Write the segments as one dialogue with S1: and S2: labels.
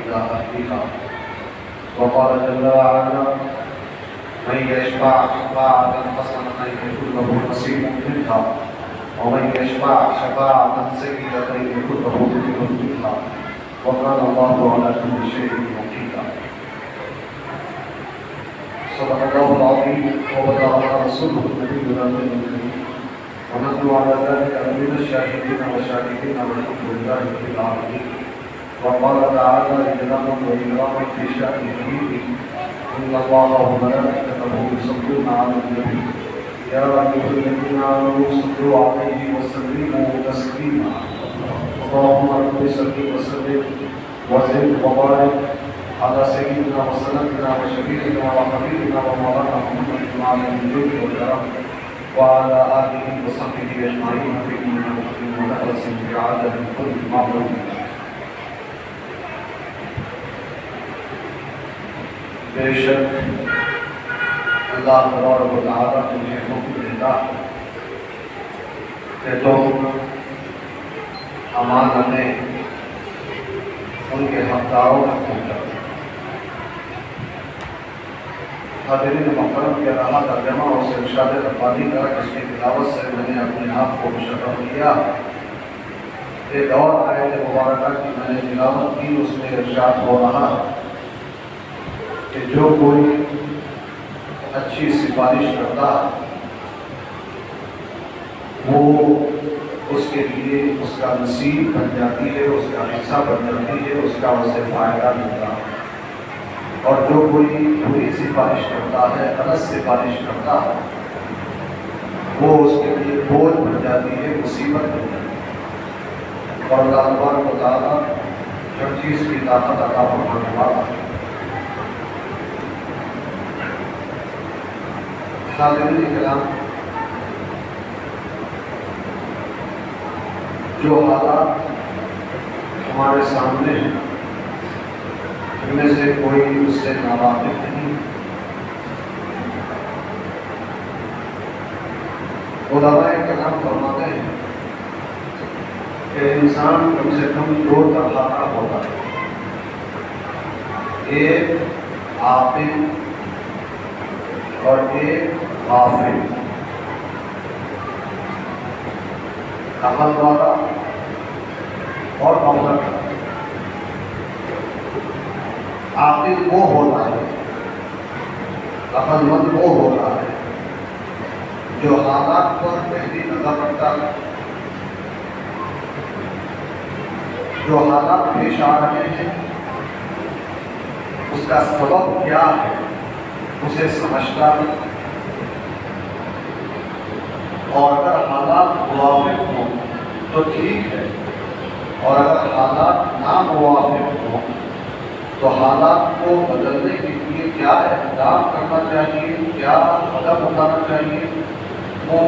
S1: إلى أهلها. وقال جل وعلا: من يشفع شفاعة حسنة يكن له نصيب منها ومن يشفع شفاعة سيئة يكن له كفر منها وكان الله على كل شيء مقيتا. صدق الله العظيم وبلغنا رسوله النبي الأمين الكريم ونحن على ذلك من الشاهدين والشاكرين والحمد لله رب العالمين. وقال تعالى: إكراما وإكراما في شأن نبيه إن الله وملائكته يصلون على النبي يا أيها الذين آمنوا صلوا عليه وسلموا تسليما. اللهم صل وسلم وزد وبارك على سيدنا وسندنا وشفيعنا وحبيبنا ومولانا محمد وعلى الجود والكرم وعلى آله وصحبه أجمعين في كل وقت ونفس في عدد كل معلوم. بے شک اللہ تبارک و تعالیٰ تمہیں حکم دیتا کہ تم امانتیں ان کے حقداروں تک پہنچاؤ. حاضرین محترم کے رہا ترجمہ اور سے ارشاد ربانی کا جس کی تلاوت سے میں نے اپنے آپ کو مشرف کیا. ایک اور آیت مبارکہ کی میں نے تلاوت کی، اس میں ارشاد ہو رہا کہ جو کوئی اچھی سفارش کرتا وہ اس کے لیے اس کا نصیب بن جاتی ہے، اس کا حصہ بن جاتی ہے، اس کا اسے فائدہ ملتا ہے. اور جو کوئی بری سفارش کرتا ہے، غلط سفارش کرتا ہے، وہ اس کے لیے بوجھ بن جاتی ہے، مصیبت بن جاتی ہے. اور اللہ تبارک و تعالیٰ ہر چیز کی طاقت عطا فرمانے والا ہے. حاضرین کرام، جو حالات ہمارے سامنے ہیں ان میں سے کوئی اس سے ناواقف نہیں. علماء کرام فرماتے ہیں کہ انسان کم سے کم دو طرح کا ہوتا ہے. ایک عاقل اور ایک غافل. عقل والا اور غفلت والا. عاقل وہ ہوتا ہے، عقل مند وہ ہوتا ہے جو حالات پر پہلی نظر رکھتا ہے، جو حالات پیش آ رہے ہیں اس کا سبب کیا ہے اسے سمجھتا ہے، اور اگر حالات موافق ہوں تو ٹھیک ہے، اور اگر حالات ناموافق ہوں تو حالات کو بدلنے کے لیے کیا اقدام کرنا چاہیے، کیا قدم اٹھانا چاہیے، وہ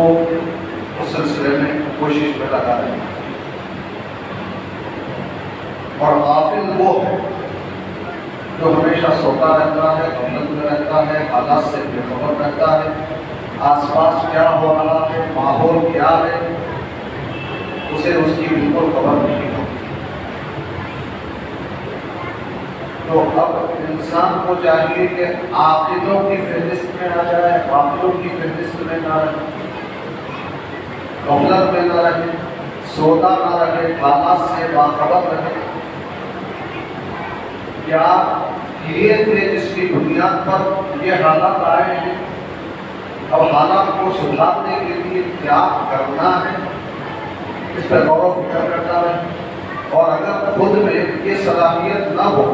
S1: اس سلسلے میں کوشش میں لگا رہے ہیں. اور غافل وہ ہے جو ہمیشہ سوتا رہتا ہے، غفلت میں رہتا ہے، حالات سے بے خبر رہتا ہے، آس پاس کیا ہو رہا ہے، ماحول کیا ہے، اسے اس کی بالکل خبر نہیں ہوتی. تو اب انسان کو چاہیے کہ عاقلوں کی فہرست میں نہ جائے، غافلوں کی فہرست میں نہ رہے، غفلت میں نہ رہے، سوتا نہ رہے، حالات سے باخبر رہے. کیا یہ تھے جس کی بنیاد پر یہ حالات آئے ہیں؟ اب حالات کو سدھارنے کے لیے کیا کرنا ہے اس پر غور و فکر کرتا رہے. اور اگر خود میں یہ صلاحیت نہ ہو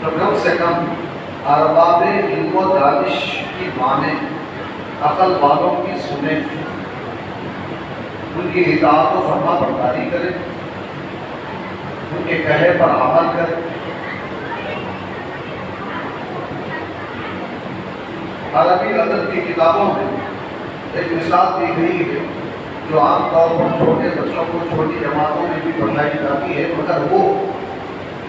S1: تو کم سے کم ارباب علم و دانش کی مانیں، عقل والوں کی سنیں، ان کی اطاعت و فرما برداری کریں، ان کے کہے پر عمل کریں. عربی ادب کی کتابوں میں ایک مثال دی گئی ہے جو عام طور پر چھوٹے بچوں کو چھوٹی جماعتوں میں بھی پڑھائی جاتی ہے، مگر وہ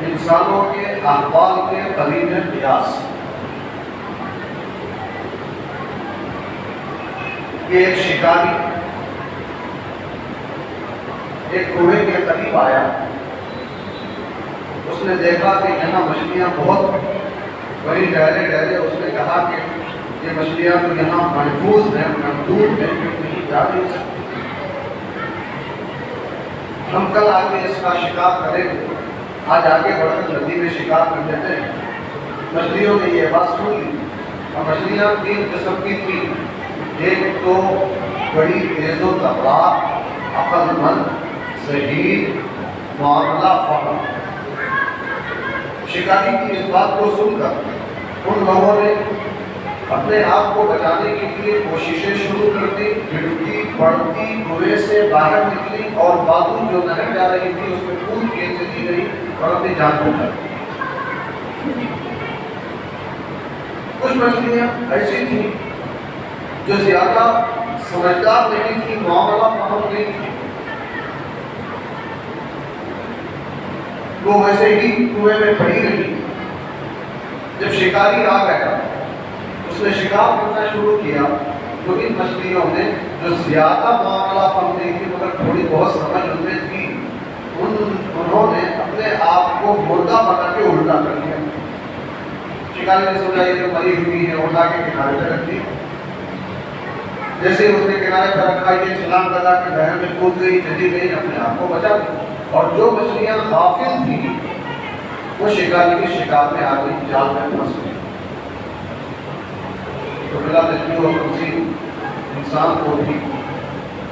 S1: انسانوں کے احوال کے قریب قیاس. ایک شکاری ایک کنویں کے قریب آیا، اس نے دیکھا کہ یہاں مچھلیاں بہت بڑی ڈہرے ڈہرے، اس نے کہا کہ یہ مچھلیاں تو یہاں محفوظ ہیں، محدود ہیں، کہیں جا نہیں سکتی، ہم کل آگے اس کا شکار کریں گے، آج آگے بڑھ کر ندی میں شکار کر لیتے ہیں۔ مچھلیوں نے یہ بات سن لی، اور مچھلیاں 3 قسم کی تھیں، ایک تو بڑی تیز و تباہ، عقل مند، ذہین، معاملہ فہم۔ شکاری کی اس بات کو سن کر ان لوگوں نے اپنے آپ کو بچانے کے لیے کوششیں شروع کر دی، گرتی پڑتی کنویں سے باہر نکلی اور بازو جو نہر جا رہی تھی اس میں کود کے چلی گئی اور اپنی جان کو بچائی۔ کچھ مچھلیاں ایسی تھیں جو زیادہ سمجھدار نہیں تھی، معاملہ فہم نہیں تھی، وہ ویسے ہی کنویں میں پڑی رہی۔ جب شکاری آ گیا، اس نے شکار کرنا شروع کیا، تو ان مچھلیوں نے جو زیادہ معاملہ فہم نہیں تھی مگر تھوڑی بہت سمجھ ان میں تھی، انہوں نے اپنے آپ کو مردہ بنا کے الٹا کر دیا۔ شکاری نے سوچا یہ تو مری ہوئی ہے، اٹھا کے کنارے پہ رکھ دی۔ جیسے اس نے کنارے پہ رکھا، یہ چھلانگ لگا کے نہر میں کود گئی، چلی گئی، اپنے آپ کو بچا لی۔ اور جو مچھلیاں غافل تھیں وہ شکاری کے شکار میں آ گئی، جال میں پھنس گئی۔ تو بلا تجربہ اور کسی انسان کو بھی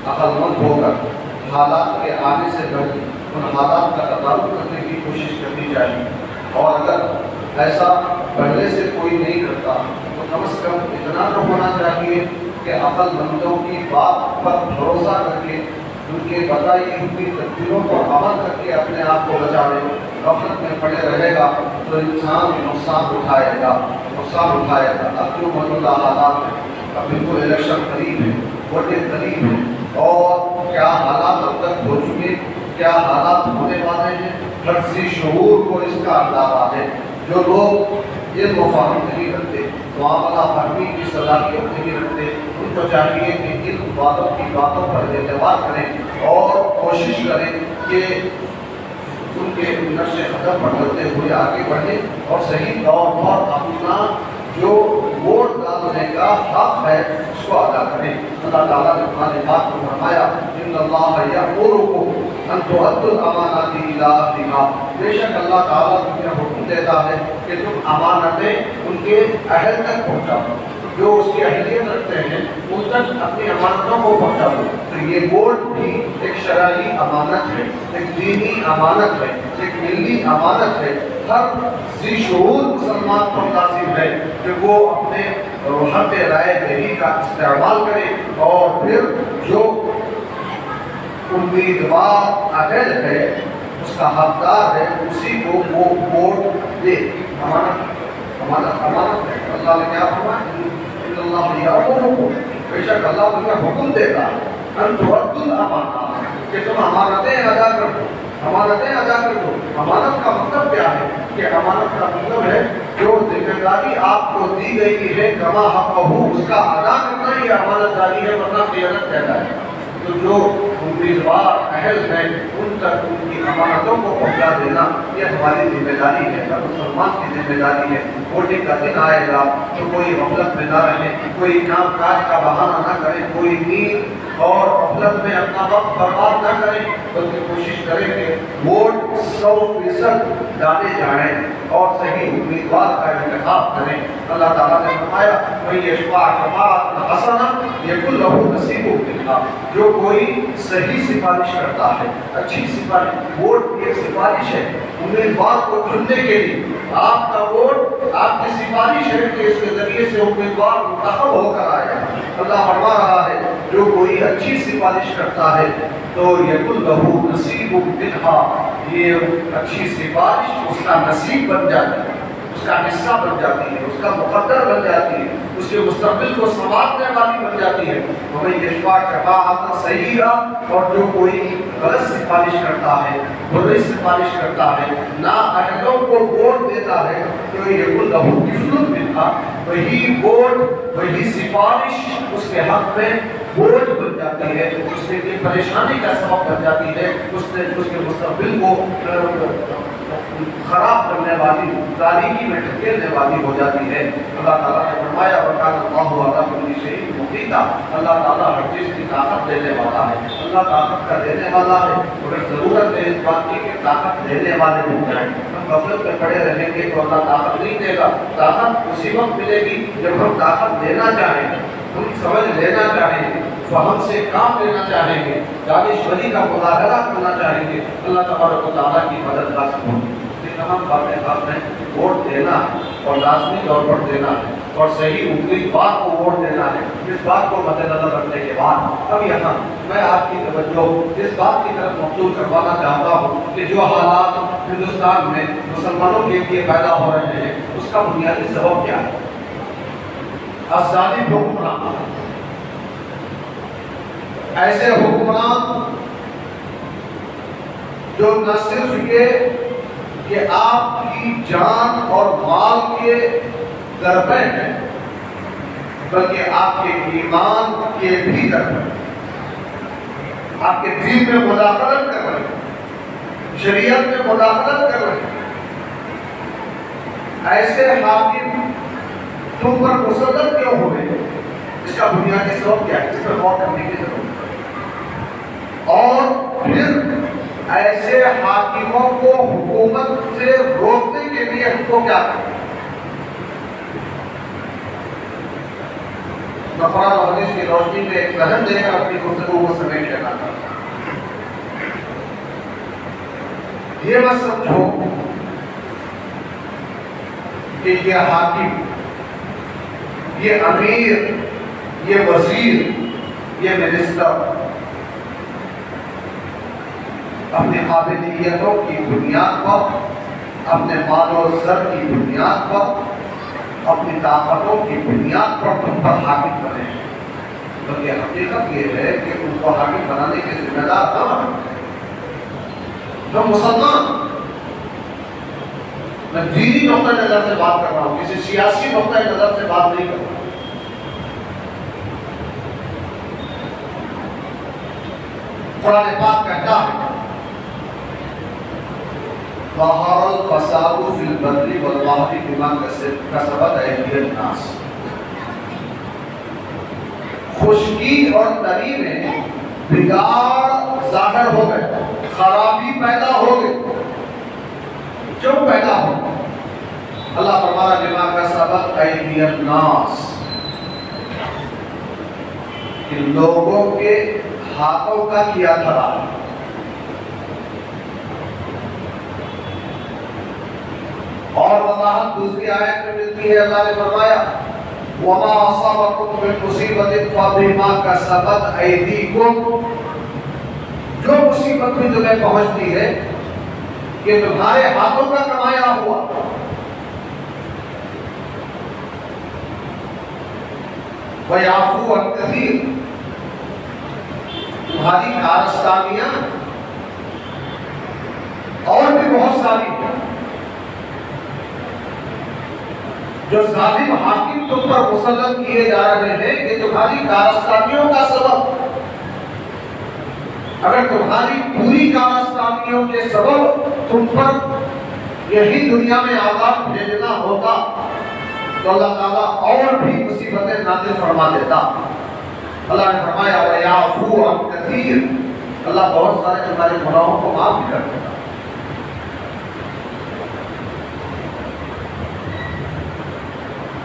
S1: عقل مند ہو کر حالات کے آنے سے پہلے ان حالات کا تدارک کرنے کی کوشش کرنی چاہیے، اور اگر ایسا پہلے سے کوئی نہیں کرتا تو کم از کم اتنا تو ہونا چاہیے کہ عقل مندوں کی بات پر بھروسہ کر کے ان کے بتائی ہوئی تدبیروں پر عمل کر کے اپنے آپ کو بچا لے۔ غفلت میں پڑے رہے گا تو انسان نقصان اٹھائے گا۔ اب جو موجودہ حالات ہیں، اب بالکل الیکشن قریب ہے، ووٹنگ قریب ہے، اور کیا حالات اب تک ہو چکے، کیا حالات ہونے والے ہیں، ہر ذی شعور کو اس کا اندازہ ہے۔ جو لوگ علم و فہم نہیں رکھتے، معاملہ فہمی کی صلاحیت نہیں رکھتے، ان کو چاہیے کہ ان باتوں پر اعتبار کریں اور کوشش کریں کہ ان کے نقش قدم پر چلتے ہوئے آگے بڑھیں اور صحیح طور پر اپنا جو ووٹ ڈالنے کا حق ہے اس کو ادا کریں۔ اللہ تعالیٰ نے قرآن پاک میں فرمایا ان اللہ یأمرکم ان تؤدوا الامانات الی اہلہا، بے شک اللہ تعالیٰ تمہیں حکم دیتا ہے کہ تم امانتیں ان کے اہل تک پہنچاؤ، جو اس کی اہلیت رکھتے ہیں ان تک اپنی امانتوں کو پہنچا دو۔ تو یہ ووٹ بھی ایک شرعی امانت ہے، ایک دینی امانت ہے، ایک ملی امانت ہے۔ ہر ذی شعور مسلمان پر لازم ہے کہ وہ اپنے حق رائے دہی کا استعمال کرے اور پھر جو امیدوار اہل ہے، اس کا حقدار ہے، اسی کو وہ ووٹ دے۔ امانت ہے۔ اللہ نے کیا فرمایا؟ اللہ یأمرکم، بے شک اللہ تمہیں حکم دیتا ہے ان تؤدوا الامانات، کہ تم امانتیں ادا کر دو، امانتیں ادا کر دو۔ امانت کا مطلب کیا ہے؟ کہ امانت کا مطلب ہے جو ذمہ داری آپ کو دی گئی ہے کما حقہ اس کا ادا کرنا، یہ امانت داری ہے، ورنہ خیانت کہلاتا ہے۔ تو جو امیدوار اہل ہیں ان تک ان کی امانتوں کو پہنچا دینا یہ ہماری ذمہ داری ہے، ہر مسلمان کی ذمہ داری ہے۔ ووٹنگ کا دن آئے گا تو کوئی غفلت میں نہ رہے، کوئی کام کاج کا بہانہ نہ کرے، کوئی نیند اور غفلت میں اپنا وقت برباد نہ کریں، بلکہ کوشش کریں کہ ووٹ 100% ڈالے جائیں اور صحیح امیدوار کا انتخاب کریں۔ اللہ تعالیٰ نے فرمایا وَمَن یَشْفَعْ شَفَاعَةً حَسَنَةً یَکُن لَهُ نَصِیبٌ مِنْہَا، جو کوئی صحیح سفارش کرتا ہے، اچھی سفارش، ووٹ ایک سفارش ہے امیدوار کو چننے کے لیے۔ آپ کا ووٹ آپ کی سفارش ہے کہ اس کے ذریعے سے امیدوار منتخب ہو کر آئے۔ اللہ فرما رہا ہے جو کوئی اچھی سفارش کرتا ہے تو یکن لہو نصیب منہا، یہ اچھی سفارش اس کا نصیب بن جاتی ہے، اس کا حصہ بن جاتی ہے، اس کا مقدر بن جاتی ہے، اس کے مستقبل کو سنوارنے والی بن جاتی ہے۔ وَمَن یَشْفَعْ شَفَاعَةً سَیِّئَةً، اور جو کوئی غلط سفارش کرتا ہے، بری سفارش کرتا ہے، نااہلوں کو ووٹ دیتا ہے تو یکن لہو کفل منہا، وہی ووٹ وہی سفارش اس کے حق میں بوجھ بن جاتی ہے، اس کے لیے پریشانی کا سبب بن جاتی ہے، اس کے مستقبل کو خراب کرنے والی، تاریکی میں ڈھکیلنے والی ہو جاتی ہے۔ اللہ تعالیٰ نے فرمایا وَكَانَ اللَّهُ عَلَىٰ كُلِّ شَيْءٍ مُقِيتًا، اللہ تعالیٰ ہر چیز کی طاقت دینے والا ہے، اللہ طاقت کا دینے والا ہے۔ اگر ضرورت ہے اس بات کی کہ طاقت دینے والے ہو جائیں، ہم غفلت میں پڑے رہیں گے تو اللہ طاقت نہیں دے گا۔ طاقت اسی وقت ملے گی جب ہم طاقت دینا چاہیں گے، ہم سمجھ لینا چاہیں گے، فہم سے کام لینا چاہیں گے، دانشوری کا مظاہرہ کرنا چاہیں گے، اللہ تبارک و تعالیٰ کی مدد حاصل ہوگی۔ یہ تمام باتیں آپ نے ووٹ دینا ہے اور لازمی طور پر دینا ہے اور صحیح امیدوار کو ووٹ دینا ہے۔ اس بات کو مد نظر رکھنے کے بعد اب یہاں میں آپ کی توجہ اس بات کی طرف مبذول کروانا چاہتا ہوں کہ جو حالات ہندوستان میں مسلمانوں کے لیے پیدا ہو رہے ہیں اس کا بنیادی سبب کیا ہے؟ ظالم حکمران، ایسے حکمران جو نہ صرف یہ کہ آپ کی جان اور مال کے درپے ہیں بلکہ آپ کے ایمان کے بھی درپے، آپ کے دین میں مداخلت کر رہے ہیں، شریعت میں مداخلت کر رہے ہیں۔ ایسے حاکم تم پر مسلط کیوں ہوئے؟ اس کا بنیادی سبب کیا ہے؟ اس پر غور کرنے کی ضرورت ہے۔ اور پھر ایسے حاکموں کو حکومت سے روکنے کے لیے ہم کو کیا کریں؟ میں قرآن و حدیث کی روشنی میں ایک ذہن دے کر اپنی گفتگو کو سمیٹ لینا چاہتا ہوں۔ یہ مت سمجھو کہ یہ حاکم، یہ امیر، یہ وزیر، یہ منسٹر اپنی قابلیتوں کی بنیاد پر، اپنے مال و زر کی بنیاد پر، اپنی طاقتوں کی بنیاد پر تم پر حاکم بنے ہیں، بلکہ حقیقت یہ ہے کہ ان کو حاکم بنانے کے ذمہ دار ہم ہیں۔ جو مسلمان، میں دینی نقطۂ نظر سے بات کر رہا ہوں، کسی سیاسی نقطۂ نظر سے بات نہیں کر رہا۔ قرآن پاک کہتا ہے ظَهَرَ الْفَسَادُ فِي الْبَرِّ وَالْبَحْرِ بِمَا كَسَبَتْ أَيْدِيَ النَّاسِ، خشکی اور تری میں بگاڑ ظاہر ہو گئے، خرابی پیدا ہو گئی۔ کیوں پیدا ہو؟ اللہ فرمایا بِمَا كَسَبَتْ أَيْدِيَ النَّاسِ، کہ لوگوں کے ہاتھوں کا کیا تھا۔ اور وضاحت دوسری آیت میں ملتی ہے، اللہ نے فرمایا وَمَا أَصَابَكُم مِّن مُّصِيبَةٍ فَبِمَا كَسَبَتْ أَيْدِيكُمْ، جو مصیبت بھی تمہیں پہنچتی ہے یہ تمہارے ہاتھوں کا کمایا ہوا۔ وَيَعْفُو عَن كَثِيرٍ، تمہاری کارستانیاں اور بھی بہت ساری ہیں۔ جو ظالم حاکم تم پر مسلط کیے جا رہے ہیں یہ تمہاری کارستانیوں کا سبب۔ اگر تمہاری پوری کارستانیوں کے سبب تم پر یہی دنیا میں عذاب بھیجنا ہوتا تو اللہ تعالیٰ اور بھی مصیبتیں نازل فرما دیتا۔ اللہ نے فرمایا وَيَعْفُو عَن كَثِيرٍ، اللہ بہت سارے تمہارے گناہوں کو معاف بھی کر دیتا۔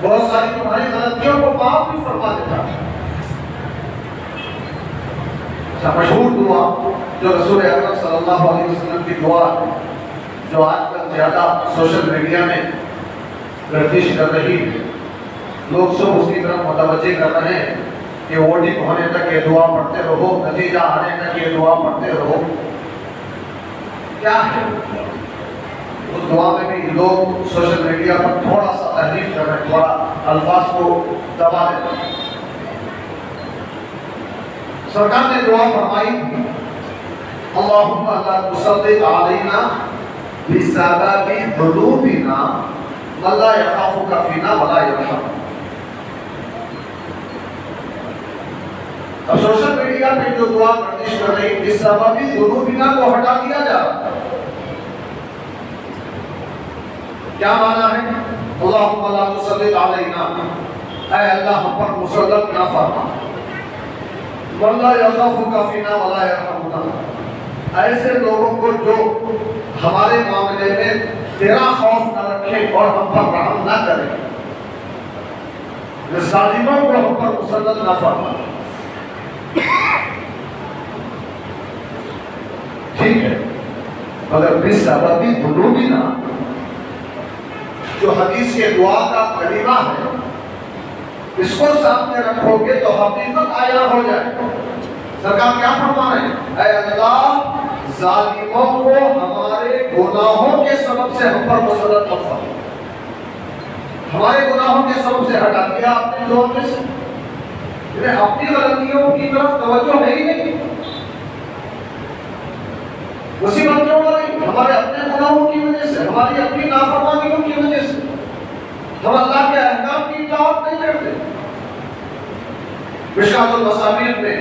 S1: بہت ساری تمہاری غلطیوں کو معاف بھی فرما دیتا۔ مشہور دعا جو رسول اکرم صلی اللہ علیہ وسلم کی دعا ہے، جو آج کل زیادہ سوشل میڈیا میں گردش کر رہی ہے، لوگ سب اس کی طرف متوجہ کر رہے ہیں کہ ووٹنگ ہونے تک یہ دعا پڑھتے رہو، نتیجہ آنے تک یہ دعا پڑھتے رہو۔ کیا ہے اس دعا میں بھی لوگ سوشل میڈیا پر تھوڑا سا تحریف کر رہے ہیں، تھوڑا الفاظ کو دبا دیتے ہیں۔ سرکار نے دعا فرمائی اللہم لا تسلط علینا بسبب ذنوبنا من لا یخافک فینا ولا یرحمنا۔ اب سوشل میڈیا پہ جو دعا گردش کر رہی بسبب ذنوبنا کو ہٹا دیا جا رہا ہے۔ کیا معنی ہے؟ اللہم لا تسلط علینا، اے اللہ ہم پر مسلط نہ فرما، وَلَا يَخَافُكَ فِينَا وَلَا يَرْحَمُنَا، ایسے لوگوں کو جو ہمارے معاملے میں تیرا خوف نہ رکھے اور ہم پر رحم نہ کرے، ظالموں کو ہم پر مسلط نہ فرما۔ ٹھیک ہے، مگر بسبب ذنوبنا، جو حدیث کے دعا کا کلمہ ہے، اس کو سامنے رکھو گے تو حقیقت عیاں ہو جائے۔ سرکار کیا فرما رہے ہیں؟ اے اللہ ظالموں کو ہمارے گناہوں کے سبب سے ہم پر مسلط مت فرما، ہمارے گناہوں کے سبب سے ہٹا دیا آپ نے لوگوں میں سے، انہیں اپنی غلطیوں کی طرف توجہ ہے ہی نہیں، مصیبت کیوں ہو رہی؟ ہمارے اپنے گناہوں کی وجہ سے، ہماری اپنی نافرمانیوں کی وجہ سے، ہم اللہ کے احکام کی اطاعت نہیں کرتے۔ مشکوٰۃ المصابیح میں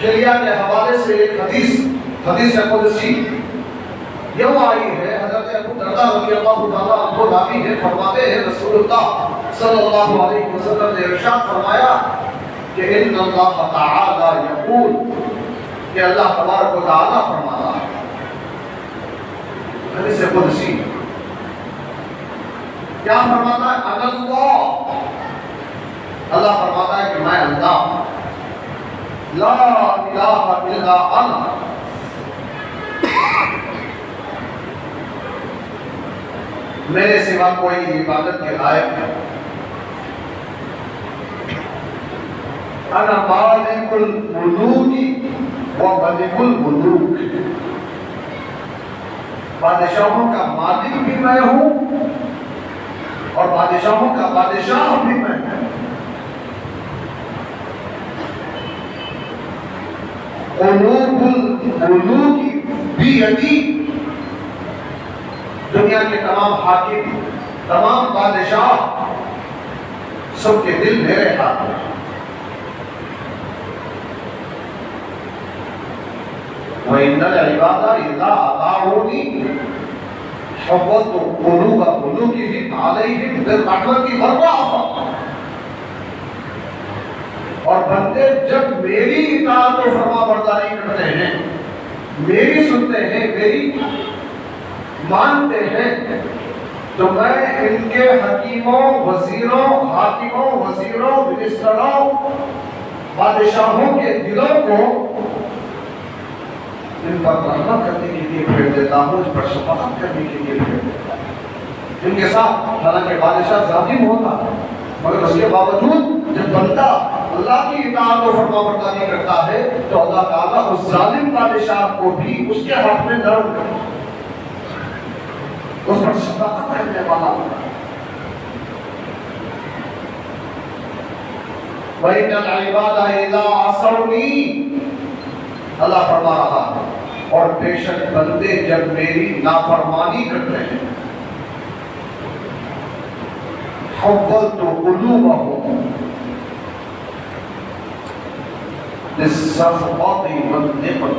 S1: حلیہ کے حوالے سے ایک حدیث قدسی یوں آئی ہے، حضرت ابو درداء رضی اللہ تعالیٰ عنہ راوی ہے، فرماتے ہیں رسول اللہ صلی اللہ علیہ وسلم نے ارشاد فرمایا کہ ان اللہ تعالی یقول، کہ اللہ تبارک و تعالیٰ فرماتا ہے، حدیث قدسی کیا فرماتا ہے؟ انا اللہ، اللہ فرماتا ہے کہ میں اللہ، لا الہ الا انا، میرے سوا کوئی عبادت کے لائق ہے، انا مالک الملوک و ملک الملوک، بادشاہوں کا مالک بھی میں ہوں اور بادشاہوں کا بادشاہ بھی میں ہوں۔ قلوب الملوک بیدی، دنیا کے تمام حاکم، تمام بادشاہ، سب کے دل میرے ہاتھ میں۔ وَإِنَّ الْعِبَادَ إِذَا أَطَاعُونِي حَوَّلْتُ قُلُوبَ مُلُوكِهِمْ عَلَيْهِمْ بِالرَّحْمَةِ وَالرَّأْفَةِ، اور بندے جب میری اطاعت و فرما برداری کرتے ہیں، میری سنتے ہیں، میری مانتے ہیں، تو میں ان کے حکیموں، وزیروں، حاکموں، وزیروں، منسٹروں، بادشاہوں کے دلوں کو ان پر رحمت کرنے کے لیے پھیر دیتا ہوں، ان پر شفقت کرنے کے لیے پھیر دیتا ہوں۔ ان کے ساتھ حالانکہ بادشاہ ظالم ہوتا ہے، مگر اس کے باوجود جب بندہ اللہ کی اطاعت و فرما برداری کرتا ہے تو اللہ تعالیٰ اس ظالم بادشاہ کو بھی اس کے حق میں نرم کرتا ہے، اس پر شفقت کرنے والا ہوتا ہے۔ وَإِنَّ الْعِبَادَ إِذَا عَصَوْنِي، اللہ فرما رہا ہے، اور بے شک بندے جب میری نافرمانی کرتے ہیں، حَوَّلْتُ قُلُوبَهُمْ لِلصَّفْوَةِ وَالنِّقْمَةِ،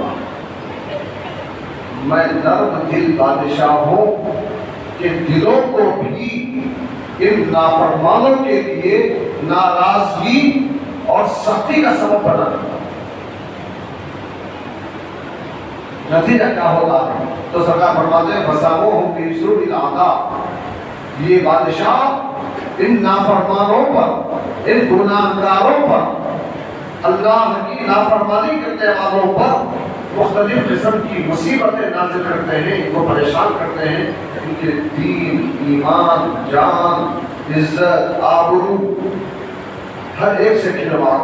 S1: میں نرم دل بادشاہوں کے دلوں کو بھی ان نافرمانوں کے لیے ناراضگی اور سختی کا سبب بنا دیتا ہوں۔ نتیجہ کیا ہوتا ہے؟ تو سرکار فرماتے ہیں فَسَامُوهُمْ بِسُوءِ الْعَذَابِ، یہ بادشاہ ان نافرمانوں پر، ان گناہگاروں پر، اللہ کی نافرمانی کرنے والوں پر مختلف قسم کی مصیبتیں نازل کرتے ہیں، ان کو پریشان کرتے ہیں، ان کے دین، ایمان، جان، عزت، آبرو، ہر ایک سے کھلواڑ۔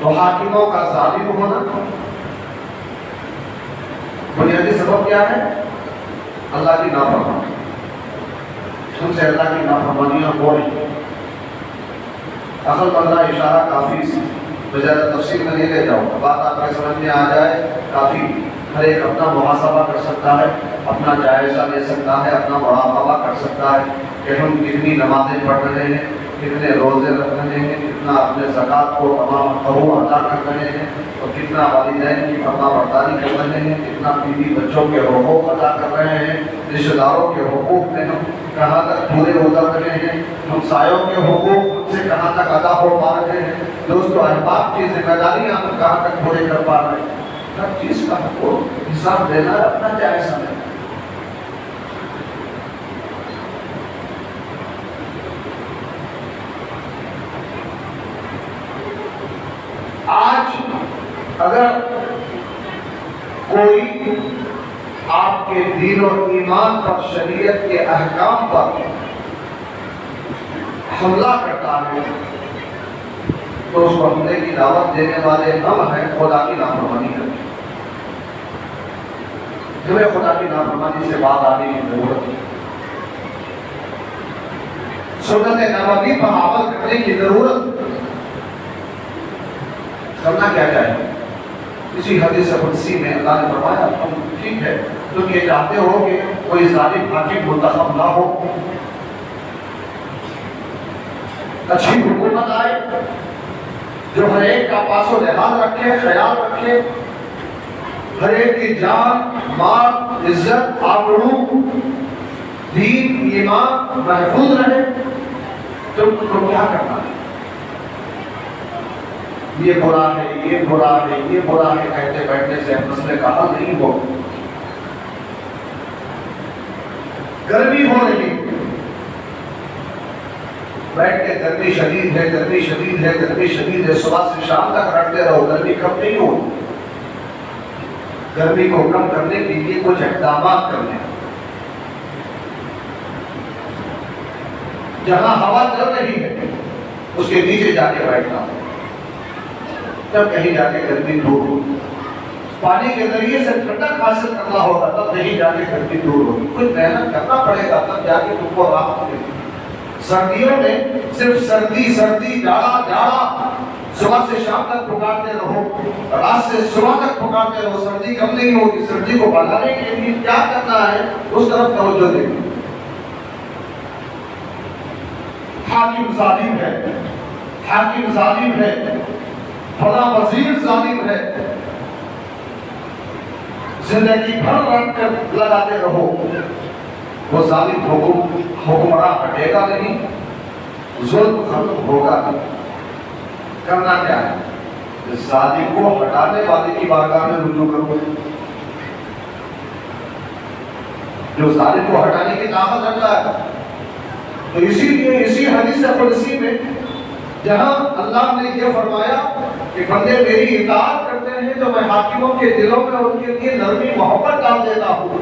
S1: تو حاکموں کا ظالم ہونا بنیادی سبب کیا ہے؟ اللہ کی نافرمانی، ان سے اللہ کی نافرمانیاں ہو رہی ہیں۔ اصل بندہ اشارہ کافی سی، بجائے تفصیل میں نہیں لے جاؤں، بات آپ کے سمجھ میں آ جائے کافی۔ ہر ایک اپنا محاسبہ کر سکتا ہے، اپنا جائزہ لے سکتا ہے، اپنا مراقبہ کر سکتا ہے کہ ہم کتنی نمازیں پڑھ رہے ہیں، کتنے روزے رکھ رہے ہیں، کتنا اپنے زکوٰۃ کو تمام قبو ادا کر رہے ہیں، اور کتنا والدین کی فرما برداری کر رہے ہیں، کتنا بیوی بچوں کے حقوق ادا کر رہے ہیں، رشتہ داروں کے حقوق میں ہم کہاں تک پورے اتر رہے ہیں، ہمسایوں کے حقوق ان سے کہاں تک ادا ہو پا رہے ہیں، دوستو احباب کی ذمہ داریاں ہم کہاں تک پورے کر پا رہے ہیں۔ ہر چیز کا ہم کو حساب دینا ہے، اپنا جائزہ لینا۔ آج اگر کوئی آپ کے دین و ایمان پر، شریعت کے احکام پر حملہ کرتا ہے تو اس کو حملے کی دعوت دینے والے ہم ہیں، خدا کی نافرمانی کرتے ہیں۔ ہمیں خدا کی نافرمانی سے بات آنے کی ضرورت ہے، سنت نبوی پر عمل کرنے کی ضرورت ہے۔ کرنا کیا چاہیے؟ اسی حدیث قدسی میں اللہ نے فرمایا تم ٹھیک ہے، تم یہ چاہتے ہو کہ کوئی ظالم حاکم منتخب نہ ہو، اچھی حکومت آئے جو ہر ایک کا پاس و لحاظ رکھے، خیال رکھے، ہر ایک کی جان، مال، عزت، آبرو، دین، ایمان محفوظ رہے، تم کو کیا کرنا ہے؟ یہ برا ہے، یہ برا ہے، یہ برا ہے کہتے بیٹھنے سے مسئلے کا حل نہیں ہو۔ گرمی ہو رہی، بیٹھ کے گرمی شدید ہے، گرمی شدید ہے، گرمی شدید ہے، صبح سے شام تک رٹتے رہو، گرمی کم نہیں ہو۔ گرمی کو کم کرنے کے لیے کچھ اقدامات کرنے، جہاں ہوا چل رہی ہے اس کے نیچے جا کے بیٹھنا، تب کہیں جا کے گرمی دور ہوگی۔ پانی کے ذریعے سے ٹھنڈک حاصل کرنا ہوگا، تب کہیں جا کے گرمی دور ہوگی۔ کچھ محنت کرنا پڑے گا، تب جا کے تم کو راحت ملے گی۔ سردیوں میں صرف سردی سردی، جاڑا جاڑا، صبح سے شام تک پکارتے رہو، رات سے صبح تک پکارتے رہو، سردی کم نہیں ہوگی۔ سردی کو بڑھانے کے لیے کیا کرنا ہے اس طرف توجہ دیں۔ حاکم ظالم ہے، حاکم ظالم ہے، فلاں وزیر ظالم ہے، زندگی بھر رکھ کر لگاتے رہو، وہ ظالم حکمراں ہٹے گا نہیں، ظلم ختم ہوگا نہیں۔ کرنا کیا ہے؟ ظالم کو ہٹانے والے کی بارگاہ میں رجوع کرو، جو ظالم کو ہٹانے کی طاقت رکھتا ہے۔ تو اسی لیے اسی حدیث قدسی میں جہاں اللہ نے یہ فرمایا کہ بندے میری اطاعت کرتے ہیں تو میں حاکموں کے دلوں میں ان کے لیے نرمی محبت ڈال دیتا ہوں،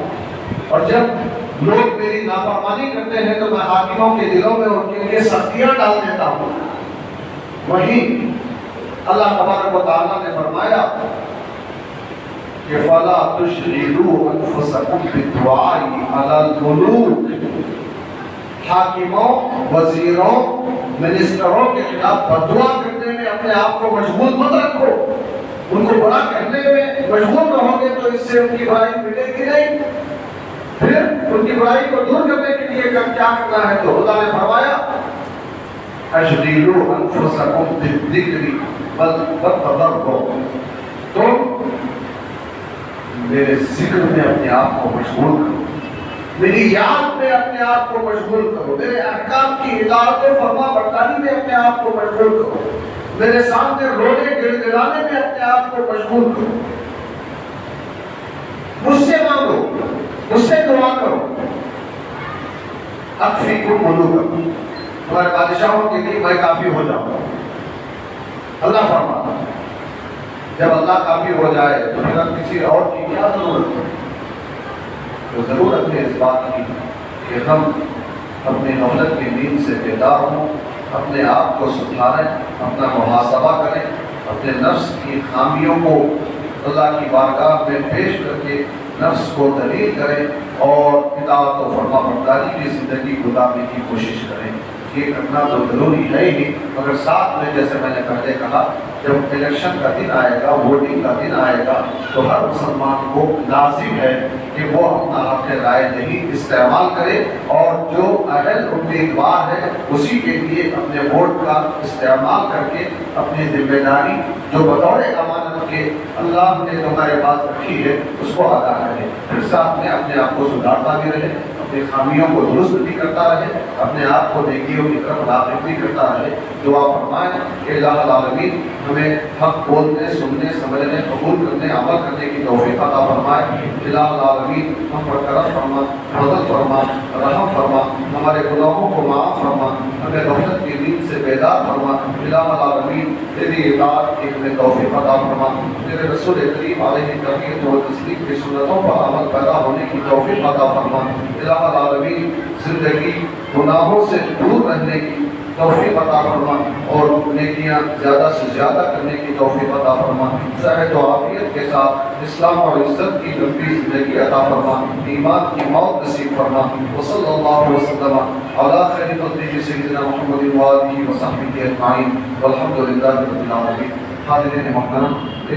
S1: اور جب لوگ میری نافرمانی کرتے ہیں تو میں حاکموں کے دلوں میں ان کے لیے سختیاں ڈال دیتا ہوں۔ وہیں اللہ تبارک و تعالیٰ نے فرمایا کہ فَلَا تُشْغِلُوا أَنفُسَكُمْ بِالدُّعَاءِ عَلَى الْمُلُوكِ، حاکموں، وزیروں، منسٹروں کے خلاف بددعا کرنے میں اپنے آپ کو مشغول مت رکھو۔ ان کو برا کہنے میں مشغول رہو گے تو اس سے ان کی برائی مٹے گی نہیں۔ پھر ان کی برائی کو دور کرنے کے لیے کیا کرنا ہے؟ تو اللہ نے فرمایا اَشْغِلُوا أَنفُسَكُمْ بِالذِّكْرِ وَالتَّضَرُّعِ، تم میرے ذکر میں اپنے آپ کو مشغول کرو، میری یاد میں اپنے آپ کو مشغول کرو، میرے احکام کی اطاعت و فرما برداری میں اپنے آپ کو مشغول کرو، میرے سامنے رونے گڑگڑانے میں اپنے آپ کو مشغول کرو، مجھ سے مانگو، مجھ سے دعا کرو۔ اکفیکم ملوککم، ہمارے بادشاہوں کے لیے میں کافی ہو جاؤں۔ اللہ فرماتا ہے جب اللہ کافی ہو جائے تو پھر کسی اور کی کیا ضرورت ہے؟ تو ضرورت ہے اس بات کی کہ ہم اپنے غفلت کی نیند سے بیدار ہوں، اپنے آپ کو سدھاریں، اپنا محاسبہ کریں، اپنے نفس کی خامیوں کو اللہ کی بارگاہ میں پیش کر کے نفس کو دلیل کریں اور اطاعت و فرما برداری کی زندگی گزارنے کی کوشش کریں۔ یہ کرنا تو ضروری ہے ہی، مگر ساتھ میں جیسے میں نے پہلے کہا جب الیکشن کا دن آئے گا، ووٹنگ کا دن آئے گا، تو ہر مسلمان کو لازم ہے کہ وہ اپنا حق رائے نہیں استعمال کرے اور جو اہل امیدوار ہے اسی کے لیے اپنے ووٹ کا استعمال کر کے اپنی ذمہ داری جو بطور امانت کے اللہ نے تمہارے پاس رکھی ہے اس کو ادا کرے، پھر ساتھ میں اپنے آپ کو سدھارتا بھی رہے، اپنی خامیوں کو درست بھی کرتا رہے، اپنے آپ کو نیکیوں کی طرف راغب بھی کرتا رہے۔ دعا فرمائیں کہ اللہ العالمین ہمیں حق بولنے، سننے، سمجھنے، قبول کرنے، عمل کرنے کی توفیق عطا فرمائے۔ اللہ العالمین ہم پر کرم فرما، فضل فرما، رحم فرما، ہمارے گناہوں کو معاف فرما، ہمیں غفلت کی نیند سے بیدار فرما۔ اللہ العالمین تیری اطاعت کی ہمیں توفیق عطا فرما، تیرے رسول کریم علیہ التقویۃ و تسلیم کی سنتوں پر عمل پیدا ہونے کی توفیق عطا فرما۔ الہ العالمین زندگی گناہوں سے دور رہنے کی توفیق عطا فرما اور نیکیاں زیادہ سے زیادہ کرنے کی توفیق عطا فرما۔ صحت و عافیت کے ساتھ اسلام اور عزت کی لمبی زندگی عطا فرما، ایمان کی موت نصیب فرما۔ وصلی اللہ وسلم علی خیر خلقہ سیدنا محمد و آلہ وصحبہ اجمعین والحمد للہ رب العالمین۔ حاضرین محترم،